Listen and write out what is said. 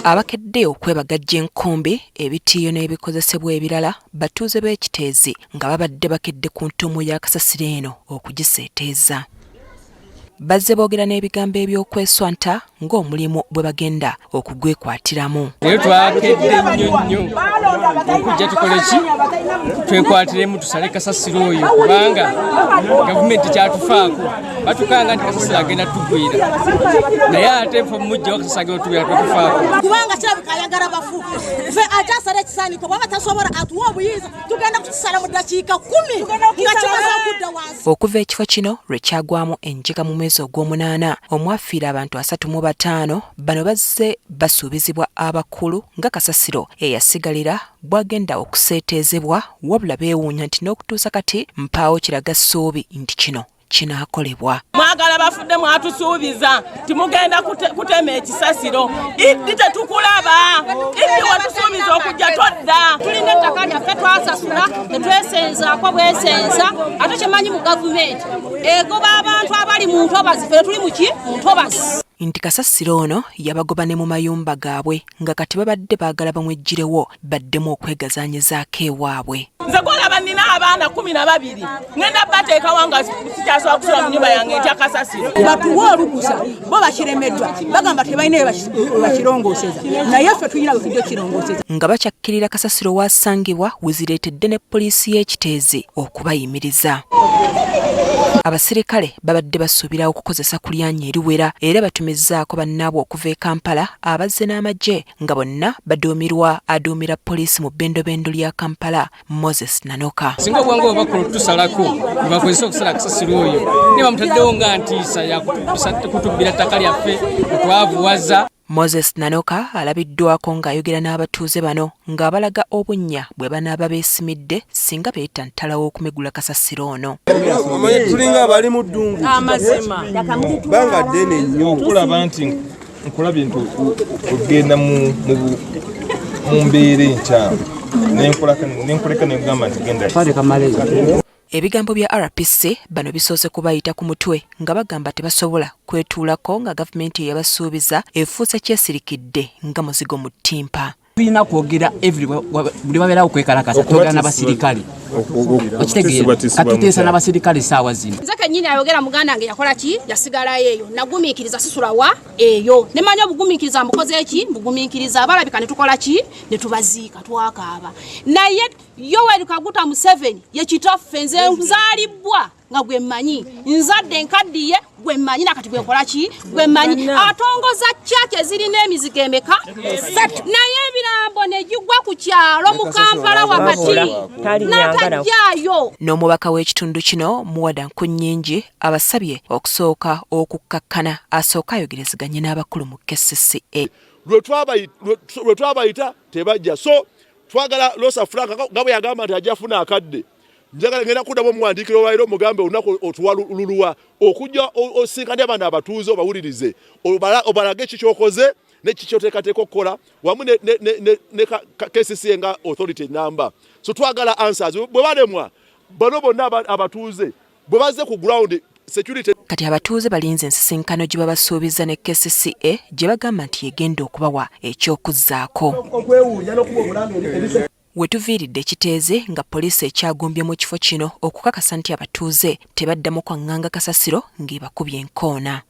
Abakedde okwebagajja enkumbi ebitiiyo n'ebikozesebwa ebirala batuuze b'ekiteezi nga babadde bakedde ku ntuumu ya kasasiro eno okugiseeteeza. Bazze boogera n'ebigambo eby'okweswanta ng'omulimu bwe bagenda okugwekwatiramu. Naye twakedde nnyo okujja tukole ki twekwatiremu tusale kasasiro oyo kubanga gavumenti kyatufaako batukanga nti kasasiro agenda tugwira naye ate ffe mujjawo kasasiro agenda tugwira twatufaako kubanga kirabika ayagala bafu ffe akyasala ekisaaniko bwaba tasobola atuwa obuyinza tugenda kukisala mu ddakiika 10 nga kimaze okudda wansi. Okuva ekifo kino lwe kyagwamu enjega mu mwezi ogw'omunaana omwafiira abantu 35 bano bazze basuubizibwa abakulu nga kasasiro eyasigalira bwagenda okuseeteezebwa wabula beewuunya nti n'okutuusa kati mpaawo kiraga ssuubi nti kino kinaakolebwa. Mwagala bafudde mwatusuubiza timugenda kutema ekisasiro iddi tetukulaba iddi watusuubiza okujja todda tulina ettaka lyaffe twasasula tetwesenzaako bwesenza ate kyemanyi mu gavumenti egoba abantu abali mu ntobazi ffe tuli muki mu ntobazi. Nti kasasiro ono yabagoba ne mu mayumba gaabwe nga kati babadde baagala bamwejjirewo baddemu okwegazaanyizaako ewaabwe. Nze gwolaba nnina abaana 12 ngenda bateeka wanga sikyasobola kusula mu nnyumba yange etya kasasiro. Batuwa olukusa bo bakiremeddwa bagamba tebalina bakirongooseza naye ffe tulina bwe tujja kirongooseza. Nga bakyakkirira kasasiro waasangibwa we zireetedde ne poliisi y'ekiteezi okubayimiriza. Abasirikale babadde basuubira okukozesa kulyanya eriwera era batumizzaako bannaabwe okuva e Kampala abazze n'amagye nga bonna baduumirwa aduumira poliisi mu bbendobendo lya Kampala Moses Nanoka. Singa obwangu obakulu tusalako bakozesa okusala kasasiro oyo ne bamutaddewo nga ntiisa yakutubbira ttaka lyaffe okwavuwaza. Moses Nanoka alabiddwako ng'ayogera n'abatuuze bano ng'abalaga obunnya bwe banaaba beesimidde singa beetantala w'okumegula kasasiro ono. Tulinga abali mu ddungu amazima banga ddene nnyo okulaba nti nkulabye nti ogenda mu mbeera enkyamu nenkoleka negamba nti genda. Ebigambo bya RPC bano bisoose kubayita ku mutwe nga bagamba tebasobola kwetuulako nga gavumenti yabasuubiza efuuse kyesirikidde nga muzigo mu ttimpa. Tulina kwogera buli babeerawo kwekalakasa twogera n'abasirikale okitegeera katuteesa n'abasirikale essaawa zino. Nze kennyini ayogera muganda wange yakola ki yasigalayo eyo nagumiikiriza sisulawa eyo nemanya obugumiikiriza mbukoze eki mbugumiikiriza abalabika ne tukola ki ne tubaziika twakaaba naye Yoweri Kaguta Museveni ye kitaffe nze nzaalibwa nga gwe mmanyi nzadde nkaddiye gwe mmanyi nakati gwe nkola ki gwe mmanyi atongoza kyake zirina emizigo emeka naye ebirambo ne gigwa ku kyalo mu Kampala wakati natajjaayo. N'omubaka w'ekitundu kino Muwada Nkunnyingi abasabye okusooka okukkakkana asooka ayogerezeganye n'abakulu mu KCCA. Lwe twabayita tebajja so twagala Rosa Frank nga bwe yagamba nti ajja funa akadde njagala ngenda kuddamu omuwandiikiro olwaliro omugambe olunaku otuwalululuwa okujja osinkanye abaana abatuuze obawulirize obalage eki kyokoze n'eki kyoteekateeka okukola wamu ne KCCA nga authority number. So twagala answers bwe balemwa bano bonna abatuuze bwe bazze ku ground security. Kati abatuuze balinze ensisinkano gye babasuubiza ne KCCA gye bagamba nti yegenda okubawa ekyokuzzaako. We tuviiridde ekiteeze nga poliisi ekyagumbye mu kifo kino okukakasa nti abatuuze tebaddamu kwaŋŋanga kasasiro ng'ebakubye enkoona.